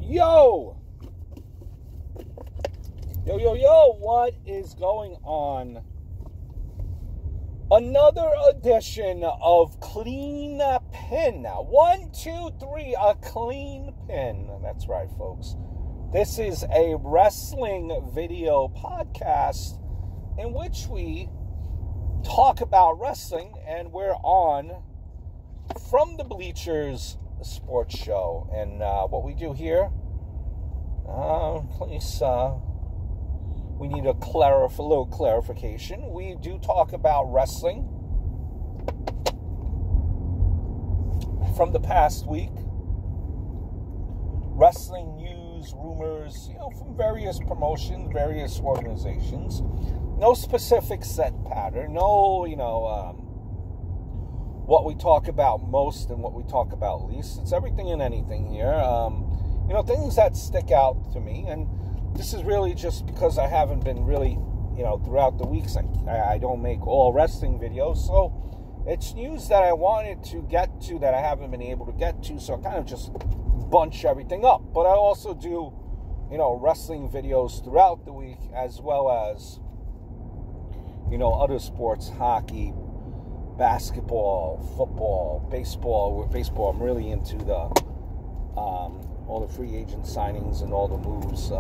Yo! Yo, what is going on? Another edition of Clean Pin. Now, 1, 2, 3, a clean pin. That's right, folks. This is a wrestling video podcast in which we talk about wrestling, and we're on From the Bleachers Sports Show. And what we do here, we need a little clarification. We do talk about wrestling from the past week, wrestling news, rumors, from various promotions, various organizations. No specific set pattern. No, what we talk about most and what we talk about least. It's everything and anything here. Things that stick out to me. And this is really just because I haven't been really, throughout the weeks, I don't make all wrestling videos. So it's news that I wanted to get to that I haven't been able to get to. So I kind of just bunch everything up. But I also do, wrestling videos throughout the week, as well as, other sports, hockey, basketball, football, baseball. With baseball, I'm really into all the free agent signings and all the moves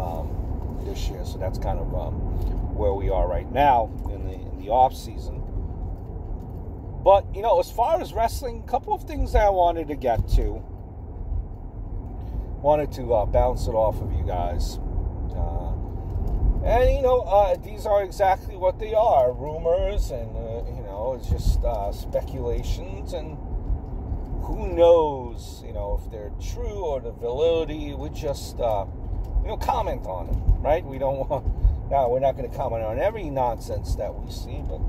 this year. So that's kind of where we are right now in the off season. But as far as wrestling, a couple of things that I wanted to get to. Wanted to bounce it off of you guys. These are exactly what they are. Rumors and, it's just speculations. And who knows, if they're true or the validity. We just, comment on it, right? We don't want... Now, we're not going to comment on every nonsense that we see. But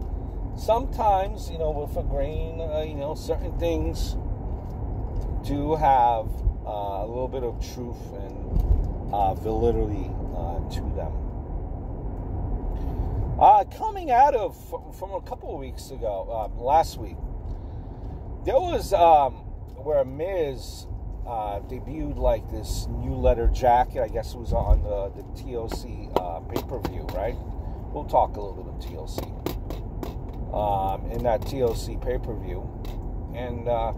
sometimes, with a grain, certain things do have a little bit of truth and validity to them. Coming out of from a couple of weeks ago, last week, there was where MIZ debuted like this new leather jacket. I guess it was on the TLC pay-per-view, right? We'll talk a little bit of TLC in that TLC pay-per-view, and a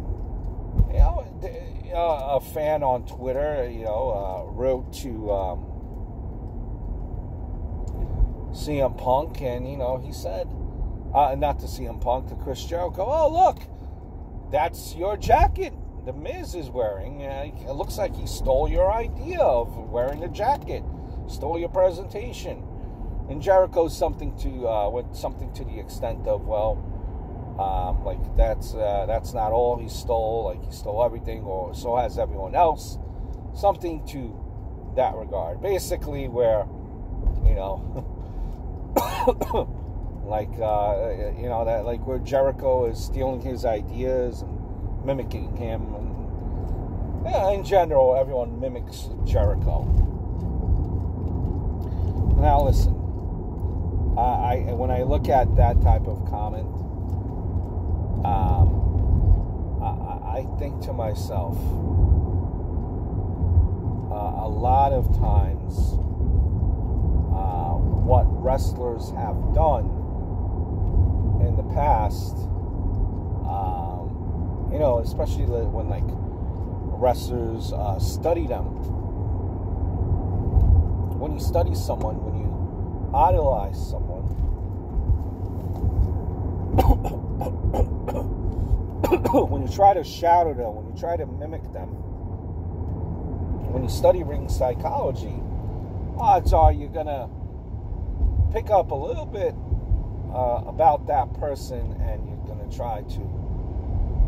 fan on Twitter, wrote to CM Punk, and he said, not to CM Punk, to Chris Jericho, oh look, that's your jacket the Miz is wearing. It looks like he stole your idea of wearing a jacket, stole your presentation. And Jericho something to the extent of, that's not all he stole. Like, he stole everything, or so has everyone else. Something to that regard. Basically, where where Jericho is stealing his ideas and mimicking him, and in general, everyone mimics Jericho. Now, listen, when I look at that type of comment, I think to myself, a lot of times, what wrestlers have done in the past, especially when wrestlers study them. When you study someone, when you idolize someone, when you try to shadow them, when you try to mimic them, when you study ring psychology, odds are you're gonna pick up a little bit about that person, and you're gonna try to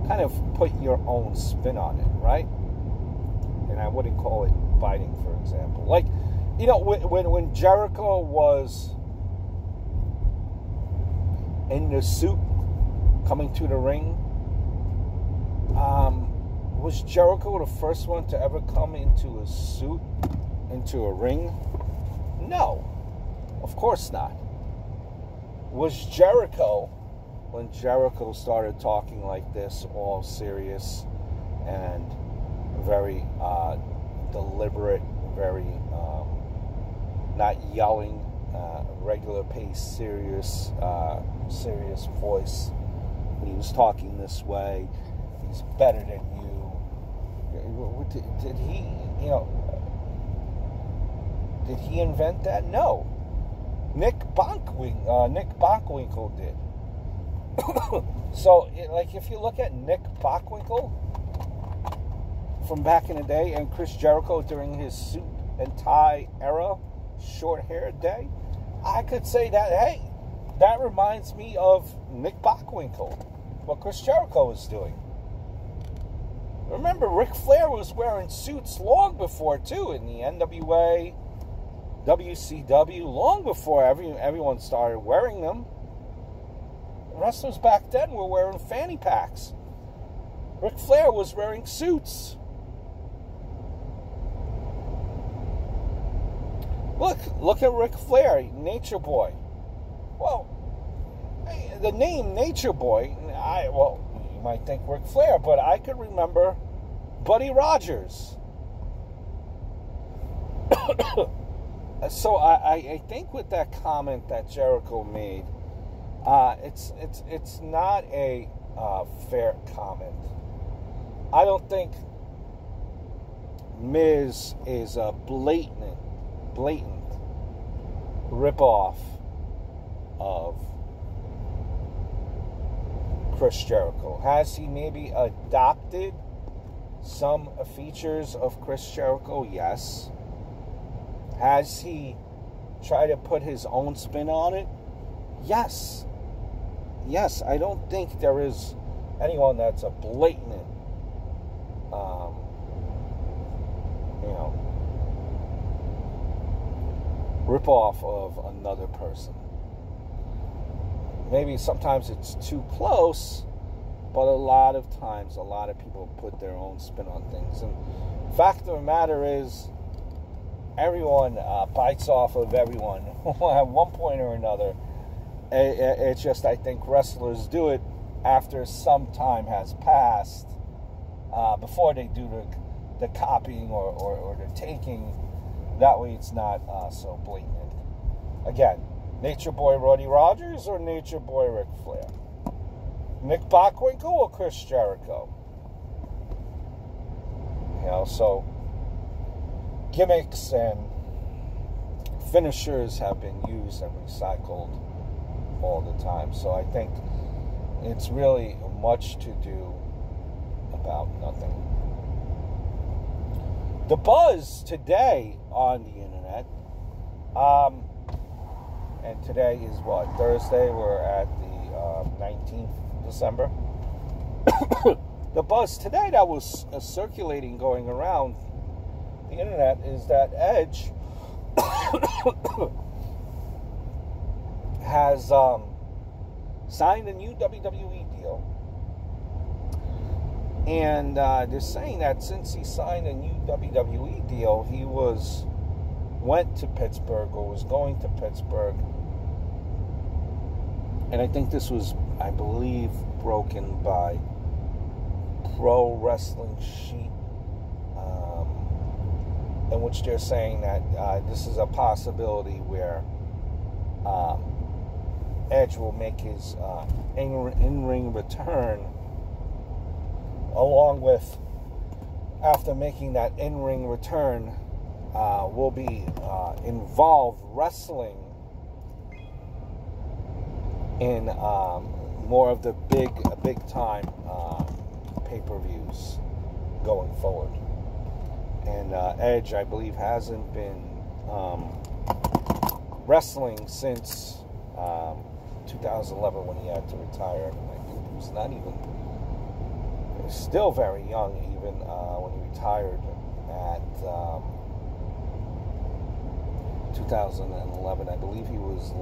kind of put your own spin on it, right? And I wouldn't call it biting, for example. Like, when Jericho was in the suit coming to the ring, was Jericho the first one to ever come into a suit, into a ring? No, of course not. Was Jericho, when Jericho started talking like this, all serious and very deliberate very not yelling, regular pace, serious voice. When he was talking this way, he's better than you. Did he, did he invent that? No. Nick Bockwinkel did. So, if you look at Nick Bockwinkel from back in the day, and Chris Jericho during his suit and tie era, short hair day, I could say that, hey, that reminds me of Nick Bockwinkel, what Chris Jericho was doing. Remember, Ric Flair was wearing suits long before, too, in the NWA, WCW, long before everyone started wearing them. Wrestlers back then were wearing fanny packs. Ric Flair was wearing suits. Look at Ric Flair, Nature Boy. Well, the name Nature Boy, you might think Ric Flair, but I could remember Buddy Rogers. So I think with that comment that Jericho made, it's not a fair comment. I don't think Miz is a blatant rip-off of Chris Jericho. Has he maybe adopted some features of Chris Jericho? Yes. Has he tried to put his own spin on it? Yes. Yes, I don't think there is anyone that's a blatant, rip-off of another person. Maybe sometimes it's too close, but a lot of times, a lot of people put their own spin on things. And the fact of the matter is, everyone bites off of everyone at one point or another. It's just, I think wrestlers do it after some time has passed, before they do the copying or the taking. That way it's not so blatant. Again, Nature Boy Roddy Rogers or Nature Boy Ric Flair? Nick Bockwinkel or Chris Jericho? So gimmicks and finishers have been used and recycled all the time. So I think it's really much to do about nothing. The buzz today on the internet, and today is what, Thursday? We're at the 19th of December. The buzz today that was circulating, going around the internet, is that Edge has signed a new WWE deal. And they're saying that since he signed a new WWE deal, he went to Pittsburgh, or was going to Pittsburgh. And I think this was, I believe, broken by Pro Wrestling Sheet, in which they're saying that this is a possibility where Edge will make his in-ring return, along with, after making that in-ring return, will be involved wrestling in more of the big time pay-per-views going forward. And Edge, I believe, hasn't been wrestling since 2011, when he had to retire. And I think he was not even, he was still very young even when he retired at 2011. I believe he was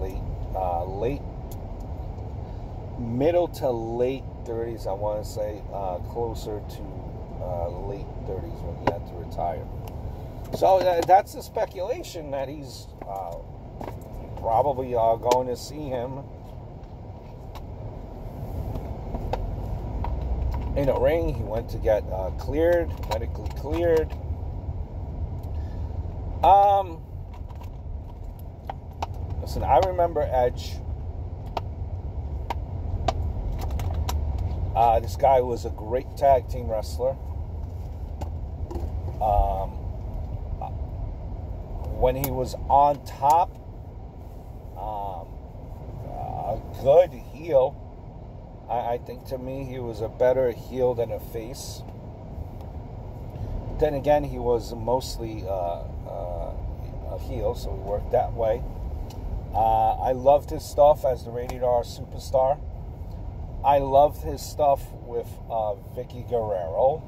middle to late 30s, I want to say, closer to late 30s when he had to retire. So that's the speculation, that he's probably going to see him in a ring. He went to get cleared, medically cleared, Listen, I remember Edge. This guy was a great tag team wrestler. When he was on top, a good heel. I think to me he was a better heel than a face. Then again, he was mostly a heel, so he worked that way. I loved his stuff as the Rated R Superstar. I loved his stuff with Vicky Guerrero.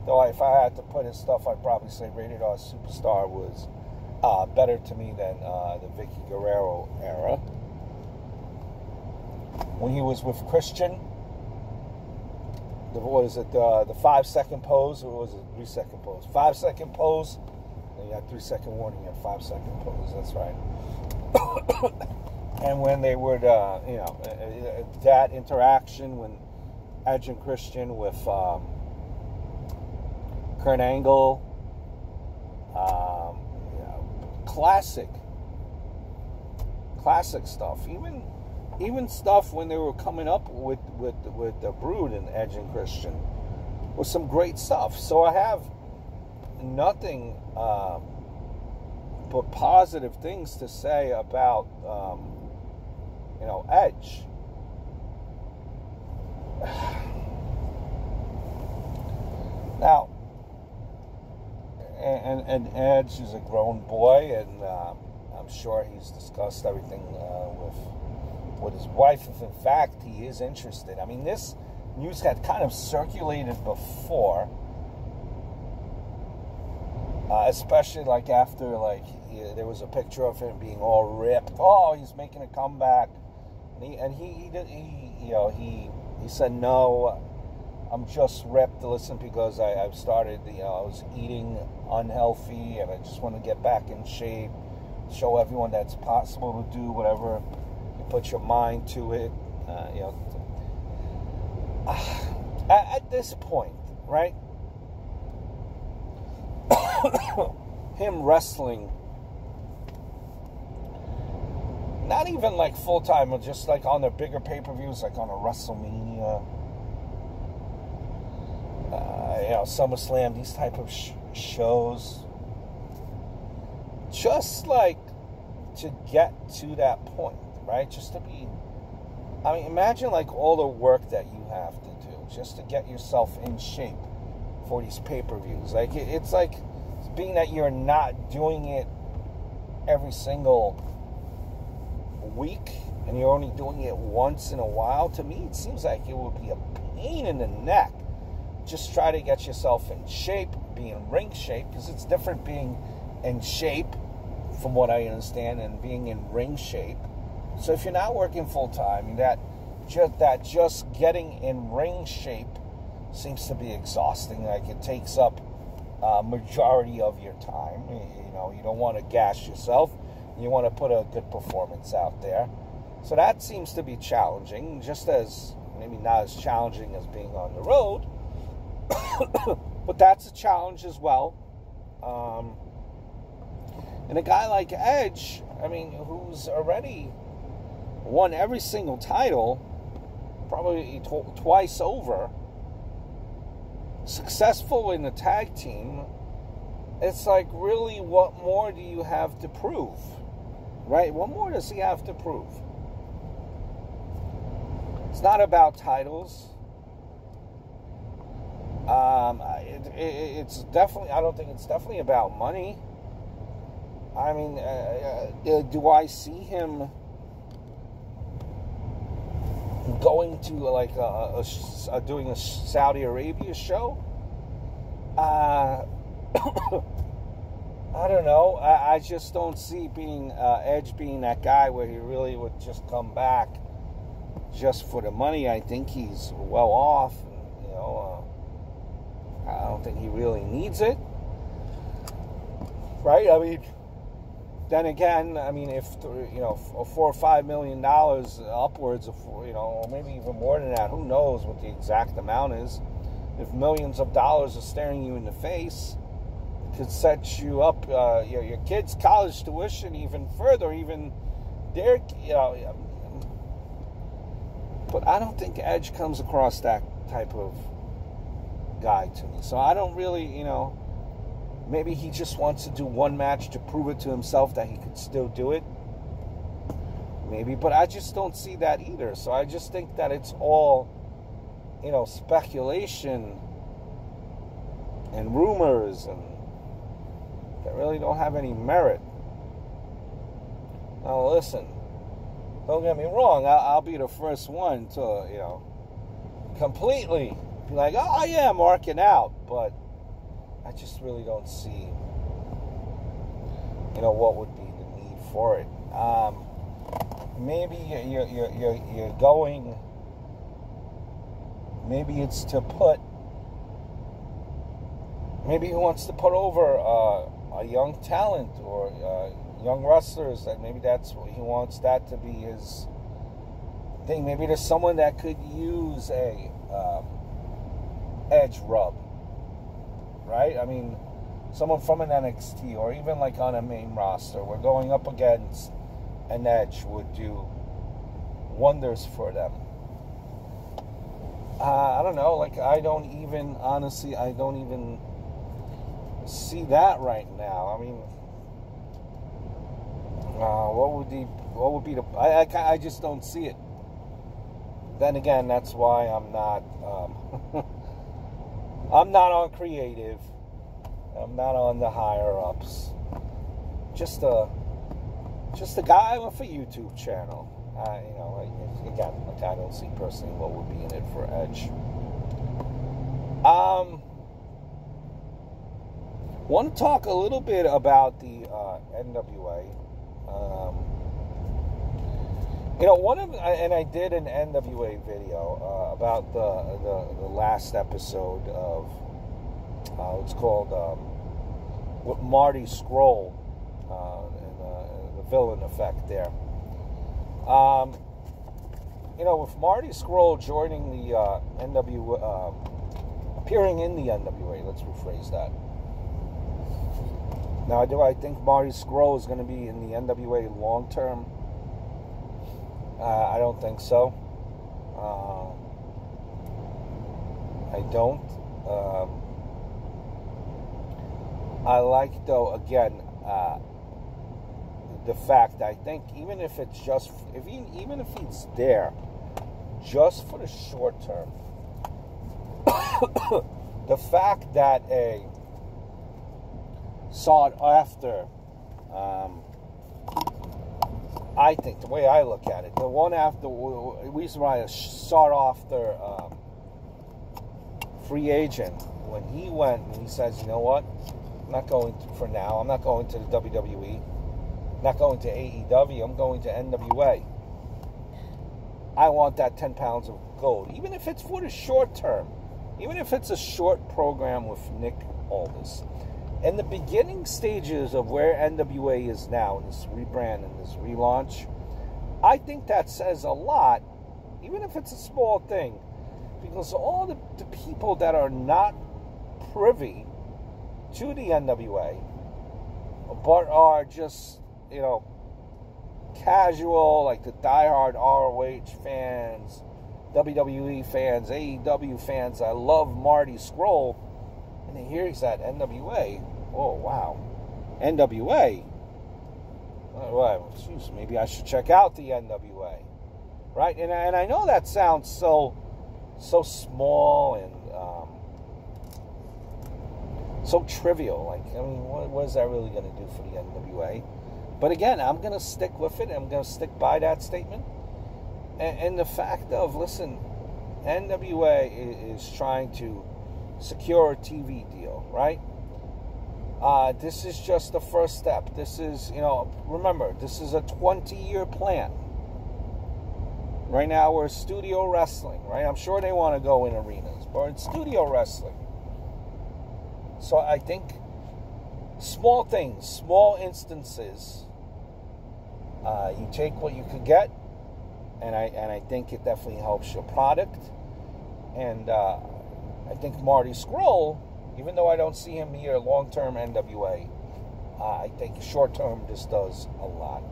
Though if I had to put his stuff, I'd probably say Rated R Superstar was better to me than the Vicky Guerrero era. When he was with Christian, the 5-second pose, or was it 3-second pose? 5-second pose. You had 3-second warning and 5-second pose. That's right. And when they would, that interaction when Edge and Christian with Kurt Angle, classic stuff. Even stuff when they were coming up with the Brood and Edge and Christian was some great stuff. So I have nothing but positive things to say about Edge. Now, and Edge is a grown boy, and I'm sure he's discussed everything with his wife, if in fact he is interested. I mean, this news had kind of circulated before, especially like after there was a picture of him being all ripped. Oh, he's making a comeback, and he said, no, I'm just ripped. Listen, because I've started, I was eating unhealthy, and I just want to get back in shape, show everyone that's possible to do whatever you put your mind to it. At this point, right? Him wrestling, not even like full-time, but just like on the bigger pay-per-views, like on a WrestleMania, SummerSlam, these type of shows, just like to get to that point, right? Just to be, imagine like all the work that you have to do just to get yourself in shape for these pay-per-views. Like, it's like, being that you're not doing it every single week and you're only doing it once in a while, to me it seems like it would be a pain in the neck. Just try to get yourself in shape, be in ring shape, because it's different being in shape, from what I understand, and being in ring shape. So if you're not working full time, that just getting in ring shape seems to be exhausting. Like, it takes up majority of your time. You don't want to gash yourself. You want to put a good performance out there. So that seems to be challenging, just as maybe not as challenging as being on the road, but that's a challenge as well. And a guy like Edge, who's already won every single title, probably twice over, successful in the tag team, it's like, really, what more do you have to prove? Right? What more does he have to prove? It's not about titles. It's definitely, I don't think it's definitely about money. Do I see him going to doing a Saudi Arabia show? I don't know. I just don't see Edge being that guy where he really would just come back just for the money. I think he's well off. I don't think he really needs it. Right? Then again, if $4 or $5 million upwards of, or maybe even more than that, who knows what the exact amount is? If millions of dollars are staring you in the face, could set you up, your kids' college tuition even further, even their, but I don't think Edge comes across that type of guy to me. So I don't really, maybe he just wants to do one match to prove it to himself that he could still do it. Maybe, but I just don't see that either. So I just think that it's all, speculation and rumors and that really don't have any merit. Now listen, don't get me wrong, I'll be the first one to, completely be like, oh yeah, marking out, but I just really don't see, what would be the need for it. Maybe you're going, maybe it's to put, maybe he wants to put over a young talent or young wrestlers, that maybe that's what he wants that to be his thing. Maybe there's someone that could use a Edge rub, right? I mean, someone from an NXT or even like on a main roster, we're going up against an Edge would do wonders for them. I don't know, like I don't even see that right now. I mean, what would be the? I just don't see it. Then again, that's why I'm not I'm not on creative. I'm not on the higher ups. Just a guy with a YouTube channel. Again, like I don't see personally what would be in it for Edge. Want to talk a little bit about the NWA. And I did an NWA video about the last episode of it's called with Marty SCRULL and the villain effect there. With Marty SCRULL joining the NWA, appearing in the NWA, let's rephrase that. Now, do I think Marty SCRULL is going to be in the NWA long term? I don't think so. I don't. I like, though, again, the fact, I think, even if it's just, even if he's there, just for the short term, the fact that a sought after, I think, the way I look at it, the reason why I sought after free agent, when he went and he says, you know what, I'm not going to, for now, I'm not going to the WWE, I'm not going to AEW, I'm going to NWA. I want that 10 pounds of gold, even if it's for the short term, even if it's a short program with Nick Aldis. In the beginning stages of where NWA is now, in this rebrand and this relaunch, I think that says a lot, even if it's a small thing, because all the people that are not privy to the NWA, but are just, casual, like the diehard ROH fans, WWE fans, AEW fans, I love Marty SCRULL, and here he's at NWA. Oh, wow. NWA? Well, geez, maybe I should check out the NWA. Right? And I know that sounds so small and so trivial. Like, I mean, what is that really going to do for the NWA? But again, I'm going to stick with it. I'm going to stick by that statement. And the fact of, listen, NWA is trying to secure a TV deal, right? This is just the first step. This is, remember, this is a 20-year plan. Right now, we're studio wrestling, right? I'm sure they want to go in arenas, but it's studio wrestling. So I think small things, small instances, you take what you could get, and I think it definitely helps your product. And I think Marty SCRULL Even though I don't see him here long-term NWA, I think short-term this does a lot.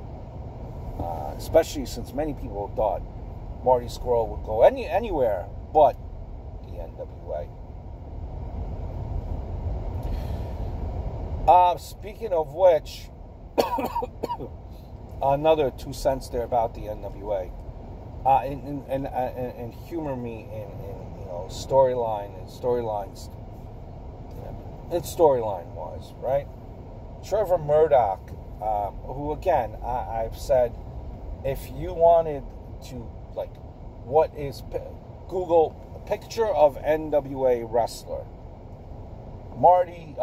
Especially since many people thought Marty SCRULL would go anywhere but the NWA. Speaking of which, another 2 cents there about the NWA. And humor me in storylines wise, right? Trevor Murdoch, who again, I've said, if you wanted to, Google a picture of NWA wrestler, Marty,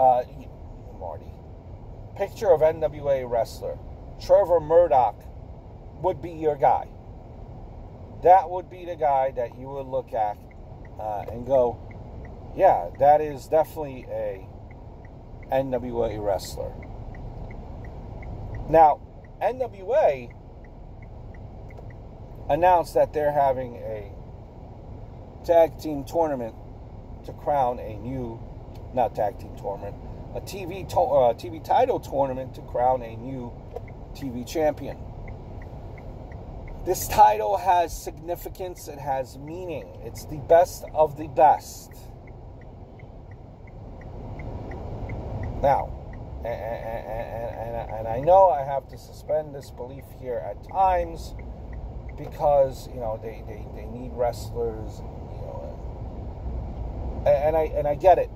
picture of NWA wrestler, Trevor Murdoch would be your guy. That would be the guy that you would look at and go, yeah, that is definitely a NWA wrestler. Now, NWA announced that they're having a tag team tournament to crown a new, not tag team tournament, a TV title tournament to crown a new TV champion. This title has significance. It has meaning. It's the best of the best. Now, and I know I have to suspend disbelief here at times because they need wrestlers, and I get it.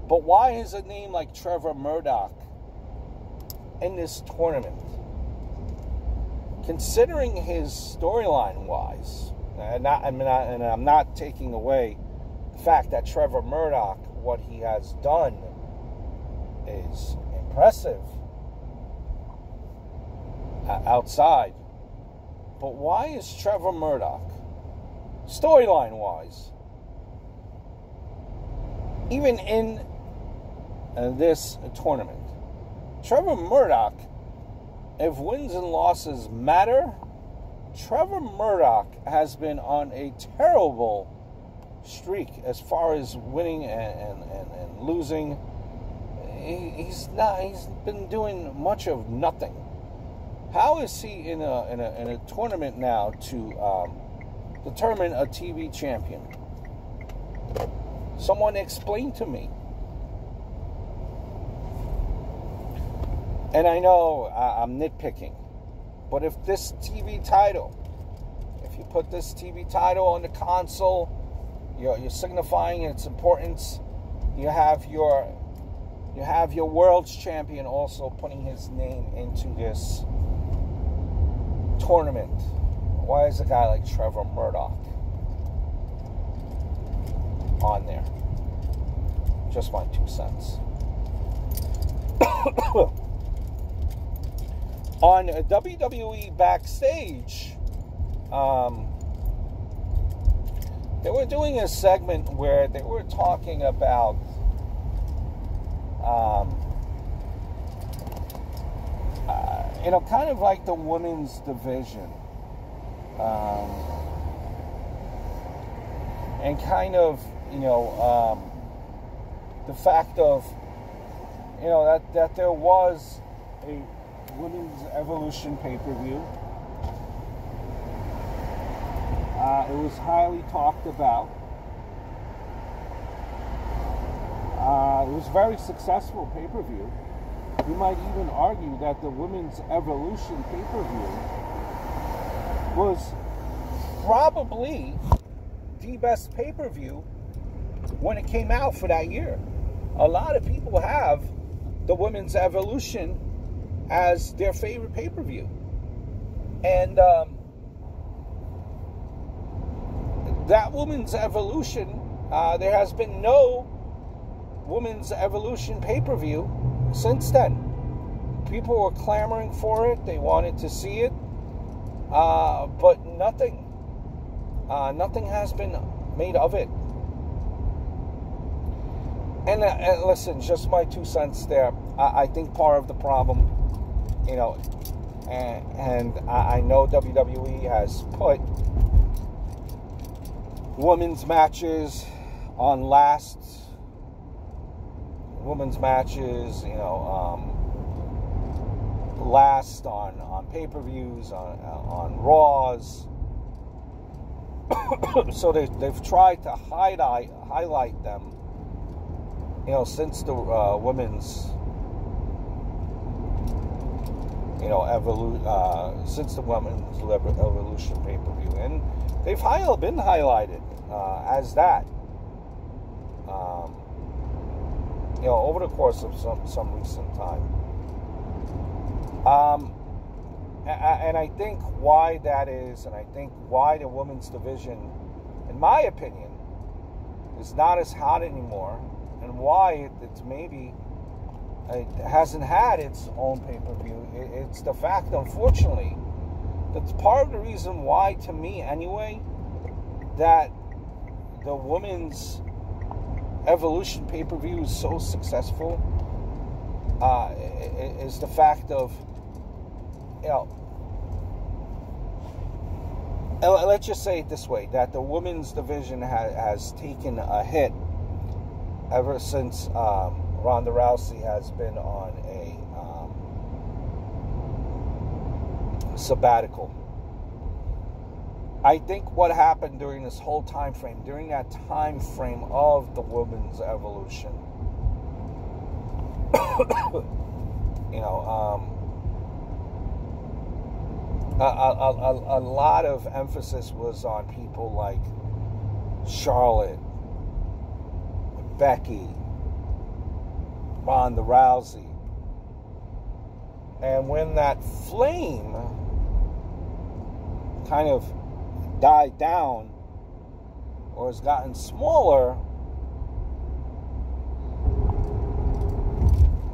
But why is a name like Trevor Murdoch in this tournament? Considering his storyline-wise, and I'm not taking away the fact that Trevor Murdoch, what he has done, is impressive outside. But why is Trevor Murdoch, storyline-wise, even in this tournament? Trevor Murdoch, if wins and losses matter, Trevor Murdoch has been on a terrible streak as far as winning and losing. He's been doing much of nothing. How is he in a tournament now to determine a TV champion? Someone explain to me. And I know I'm nitpicking, but if this TV title, if you put this TV title on the console, you're signifying its importance. You have your world's champion also putting his name into this tournament. Why is a guy like Trevor Murdoch on there? Just my 2 cents. On WWE Backstage, they were doing a segment where they were talking about kind of like the women's division, and kind of the fact of that there was a Women's Evolution pay-per-view. It was highly talked about. It was a very successful pay-per-view. You might even argue that the Women's Evolution pay-per-view was probably the best pay-per-view when it came out for that year. A lot of people have the Women's Evolution as their favorite pay-per-view. And that Women's Evolution, there has been no Women's Evolution pay-per-view since then. People were clamoring for it. They wanted to see it. But nothing has been made of it. And listen, just my 2 cents there. I think part of the problem, and I know WWE has put women's matches on last women's matches, last on pay-per-views, on Raws. So they've tried to highlight them, since the women's, since the women's Evolution pay-per-view, and they've been highlighted as that, over the course of some recent time. And I think why that is, and I think why the women's division, in my opinion, is not as hot anymore, and why it hasn't had its own pay-per-view. It's the fact, unfortunately, that's part of the reason why, to me anyway, that the women's Evolution pay-per-view is so successful, is the fact of, let's just say it this way, that the women's division has taken a hit ever since Ronda Rousey has been on a sabbatical. I think what happened during this whole time frame, during that time frame of the women's Evolution, a lot of emphasis was on people like Charlotte, Becky, Ronda Rousey. And when that flame kind of died down or has gotten smaller,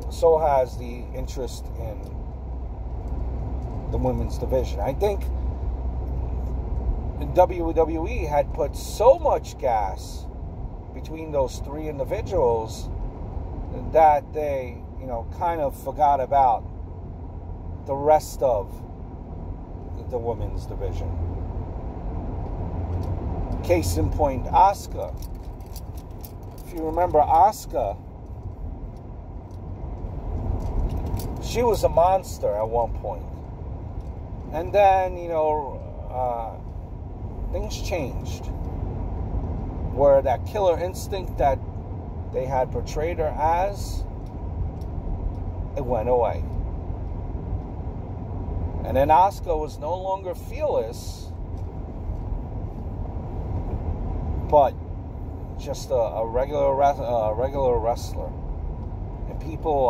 so has the interest in the women's division. I think WWE had put so much gas between those three individuals that they, kind of forgot about the rest of the women's division. Case in point, Asuka. If you remember Asuka, she was a monster at one point. And then, things changed. Where that killer instinct that they had portrayed her as, it went away. And then Asuka was no longer fearless, but just a regular wrestler. And people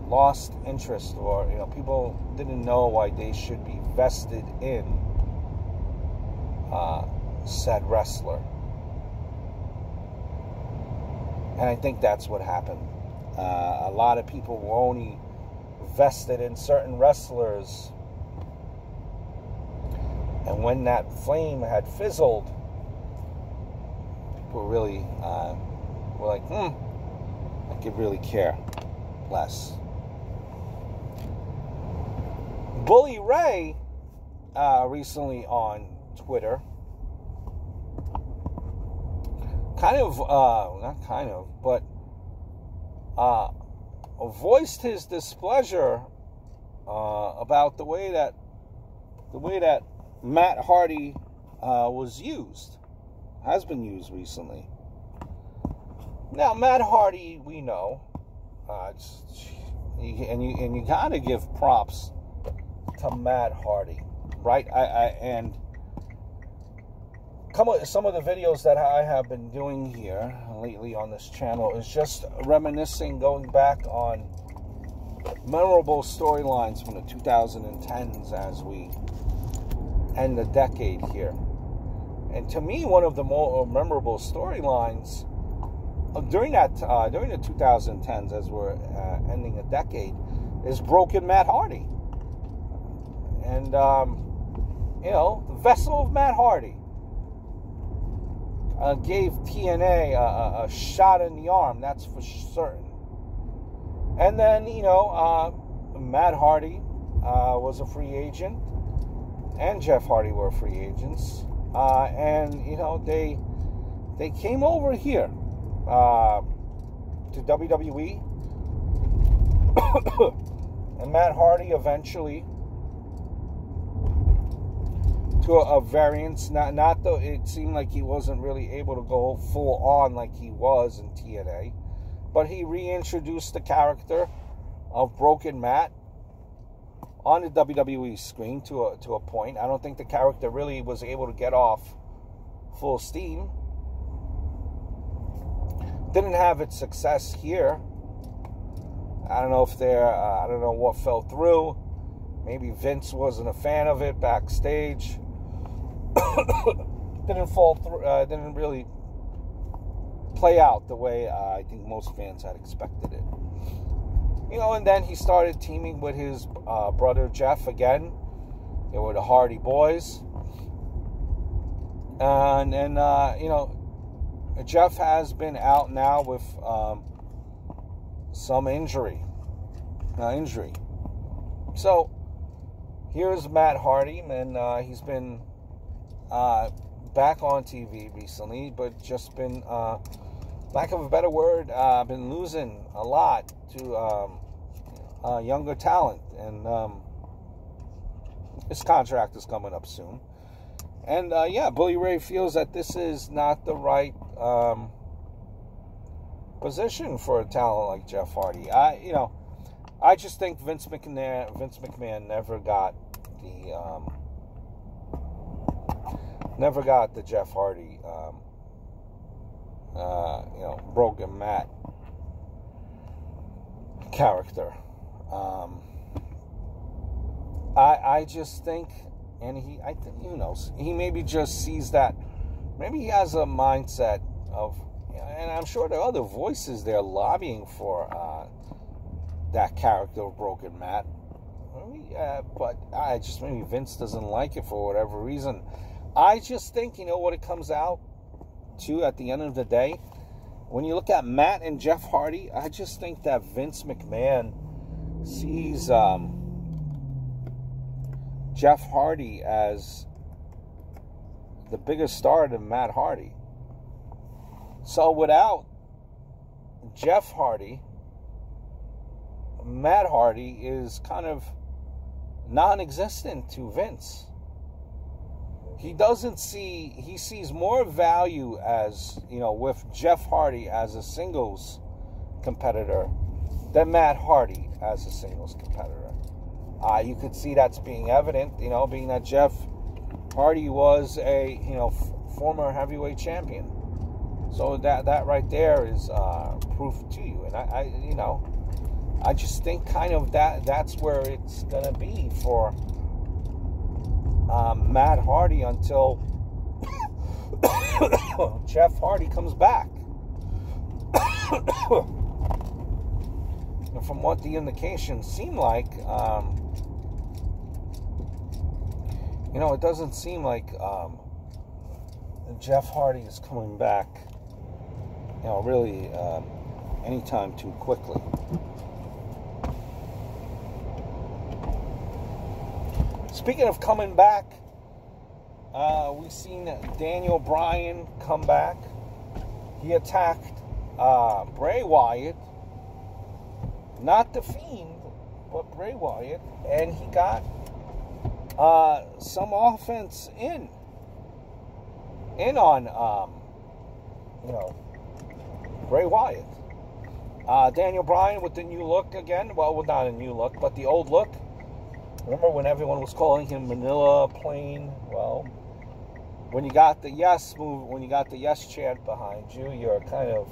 lost interest, or people didn't know why they should be vested in said wrestler. And I think that's what happened. A lot of people were only vested in certain wrestlers, and when that flame had fizzled, people really were like, I could really care less. Bully Ray recently on Twitter voiced his displeasure about the way that Matt Hardy has been used recently. Now, Matt Hardy, we know, and you gotta give props to Matt Hardy, right? And some of the videos that I have been doing here lately on this channel is just reminiscing, going back on memorable storylines from the 2010s as we end the decade here. And to me, one of the more memorable storylines during the 2010s, as we're ending a decade, is Broken Matt Hardy. And, the vessel of Matt Hardy gave TNA a shot in the arm, that's for certain. And then, Matt Hardy was a free agent, and Jeff Hardy were free agents. And, they came over here to WWE. And Matt Hardy eventually to a variance. Not though it seemed like he wasn't really able to go full on like he was in TNA, but he reintroduced the character of Broken Matt on the WWE screen to a point. I don't think the character really was able to get off full steam. Didn't have its success here. I don't know if I don't know what fell through. Maybe Vince wasn't a fan of it backstage. Didn't fall through. Didn't really play out the way I think most fans had expected it. You know, and then he started teaming with his brother Jeff again. They were the Hardy Boys. And you know, Jeff has been out now with some injury. So here's Matt Hardy, and he's been back on TV recently, but just been, lack of a better word, been losing a lot to younger talent, and his contract is coming up soon. And yeah, Bully Ray feels that this is not the right position for a talent like Jeff Hardy. I just think Vince McMahon never got the Jeff Hardy Broken Matt character. I just think, and I think, who knows, he maybe just sees that, maybe he has a mindset of, and I'm sure there are other voices there lobbying for that character of Broken Matt. But maybe Vince doesn't like it for whatever reason. I just think, you know what it comes out to at the end of the day? When you look at Matt and Jeff Hardy, I just think that Vince McMahon sees Jeff Hardy as the biggest star than Matt Hardy. So without Jeff Hardy, Matt Hardy is kind of non-existent to Vince. He sees more value as, you know, with Jeff Hardy as a singles competitor than Matt Hardy as a singles competitor. You could see that's being evident, you know, being that Jeff Hardy was a, you know, former heavyweight champion. So that right there is proof to you. And I just think kind of that's where it's gonna be for Matt Hardy until Jeff Hardy comes back. And from what the indications seem like, you know, it doesn't seem like Jeff Hardy is coming back, you know, really anytime too quickly. Speaking of coming back, we've seen Daniel Bryan come back. He attacked Bray Wyatt, not The Fiend, but Bray Wyatt, and he got some offense in on you know, Bray Wyatt. Daniel Bryan with the new look again. Well, not a new look, but the old look. Remember when everyone was calling him Manila Plain? Well, when you got the yes move, when you got the yes chant behind you, you're kind of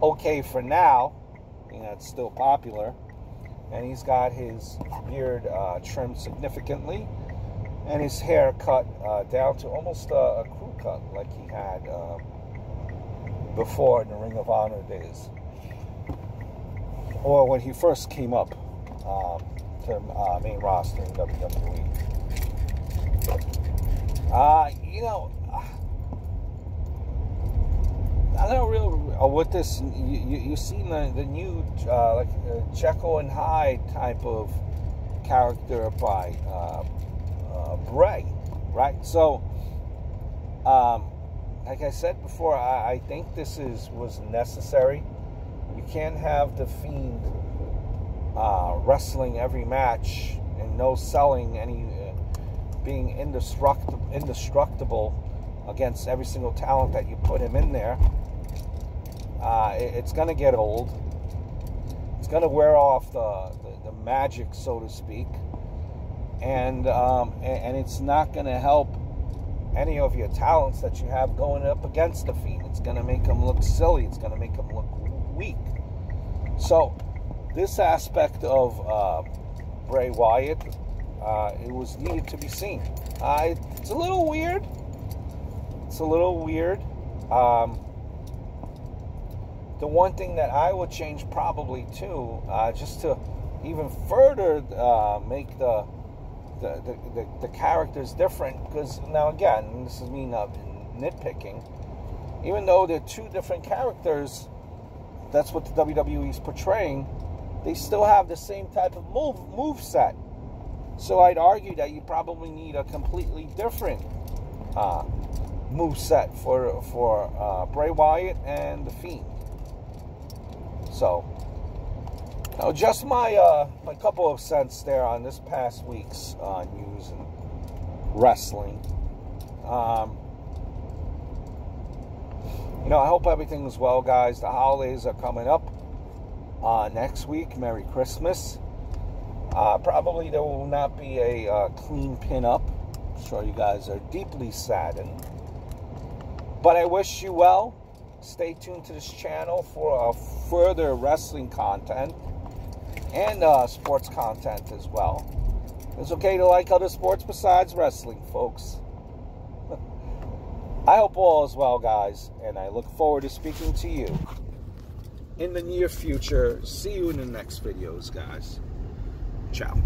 okay for now. You know, it's still popular. And he's got his beard trimmed significantly, and his hair cut down to almost a crew cut like he had before in the Ring of Honor days, or when he first came up to main roster in WWE. You know, I don't really with this. You seen the new like Jekyll and Hyde type of character by Bray, right? So, like I said before, I think this was necessary. You You can't have The Fiend wrestling every match and no selling any, being indestructible against every single talent that you put him in there. It's going to get old. It's going to wear off the magic, so to speak, and it's not going to help any of your talents that you have going up against The Fiend. It's going to make them look silly. It's going to make them look weak. So this aspect of Bray Wyatt, it was needed to be seen. It's a little weird. It's a little weird. The one thing that I would change probably too, just to even further make the characters different, because now again, this is me not nitpicking, even though they're two different characters, that's what the WWE is portraying, they still have the same type of move set. So I'd argue that you probably need a completely different move set for Bray Wyatt and The Fiend. So, just my my couple of cents there on this past week's news and wrestling. You know, I hope everything is well, guys. The holidays are coming up next week. Merry Christmas. Probably there will not be a clean pin up. I'm sure you guys are deeply saddened. But I wish you well. Stay tuned to this channel for further wrestling content and sports content as well. It's okay to like other sports besides wrestling, folks. I hope all is well, guys, and I look forward to speaking to you in the near future. See you in the next videos, guys. Ciao.